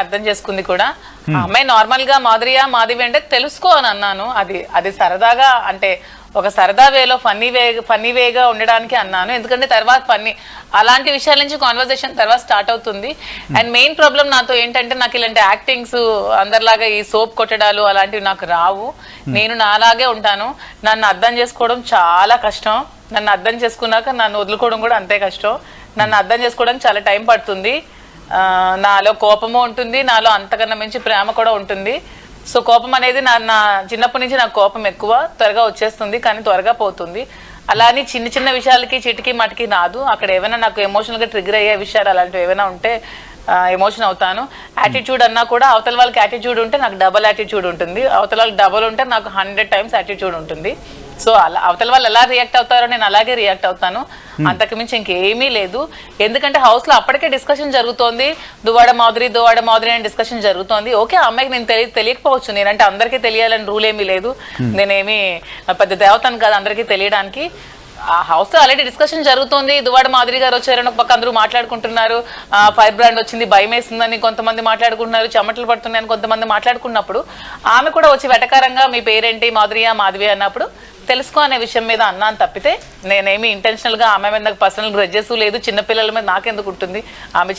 అర్థం చేసుకుంది కూడా. ఆ అమ్మాయి నార్మల్ గా మాధవి అంటే తెలుసుకో అని అన్నాను. అది సరదాగా అంటే ఒక సరదా వేలో ఫన్నీ వేగా ఉండడానికి అన్నాను. ఎందుకంటే తర్వాత అలాంటి విషయాల నుంచి కాన్వర్సేషన్ తర్వాత స్టార్ట్ అవుతుంది. అండ్ మెయిన్ ప్రాబ్లం నాతో ఏంటంటే నాకు ఇలాంటి యాక్టింగ్స్ అందరిలాగా ఈ సోప్ కొట్టడాలు అలాంటివి నాకు రావు. నేను నాలాగే ఉంటాను. నన్ను అర్థం చేసుకోవడం చాలా కష్టం. నన్ను అర్థం చేసుకున్నాక నన్ను వదులుకోవడం కూడా అంతే కష్టం. నన్ను అర్థం చేసుకోవడానికి చాలా టైం పడుతుంది. నాలో కోపము ఉంటుంది, నాలో అంతకన్నా మించి ప్రేమ కూడా ఉంటుంది. సో కోపం అనేది నా చిన్నప్పటి నుంచి నాకు కోపం ఎక్కువ, త్వరగా వచ్చేస్తుంది కానీ త్వరగా పోతుంది. అలా అని చిన్న చిన్న విషయాలకి చిటికి మటికి రాదు. అక్కడ ఏమైనా నాకు ఎమోషనల్గా ట్రిగర్ అయ్యే విషయాలు అలాంటివి ఏమైనా ఉంటే ఎమోషన్ అవుతాను. యాటిట్యూడ్ అన్నా కూడా అవతల వాళ్ళకి యాటిట్యూడ్ ఉంటే నాకు డబల్ యాటిట్యూడ్ ఉంటుంది, అవతల వాళ్ళకి డబల్ ఉంటే నాకు 100 times యాటిట్యూడ్ ఉంటుంది. సో అలా అవతల వాళ్ళు ఎలా రియాక్ట్ అవుతారో నేను అలాగే రియాక్ట్ అవుతాను. అంతకు మించి ఇంకేమీ లేదు. ఎందుకంటే హౌస్ లో అప్పటికే డిస్కషన్ జరుగుతోంది, దువ్వాడ మాధురి అని డిస్కషన్ జరుగుతోంది. ఓకే, ఆ అమ్మాయికి నేను తెలియకపోవచ్చు, నేనంటే అందరికీ తెలియాలని రూల్ ఏమీ లేదు. నేనేమి పెద్ద దేవతను కాదు అందరికీ తెలియడానికి. ఆ హౌస్ లో ఆల్రెడీ డిస్కషన్ జరుగుతుంది. దువ్వాడ మాధురి గారు వచ్చారని ఒక పక్క అందరూ మాట్లాడుకుంటున్నారు. ఫైర్ బ్రాండ్ వచ్చింది, భయం వేస్తుందని కొంతమంది మాట్లాడుకుంటున్నారు, చెమటలు పడుతున్నాయని కొంతమంది మాట్లాడుకున్నప్పుడు ఆమె కూడా వచ్చి వెటకారంగా మీ పేరేంటి మాధవి అన్నప్పుడు తెలుసుకో అనే విషయం మీద అన్నాను తప్పితే నేనేమి ఇంటెన్షనల్ గా ఆమె మీద పర్సనల్ గ్రడ్జెస్ లేదు. చిన్నపిల్లల మీద నాకెందుకు ఉంటుంది? ఆమె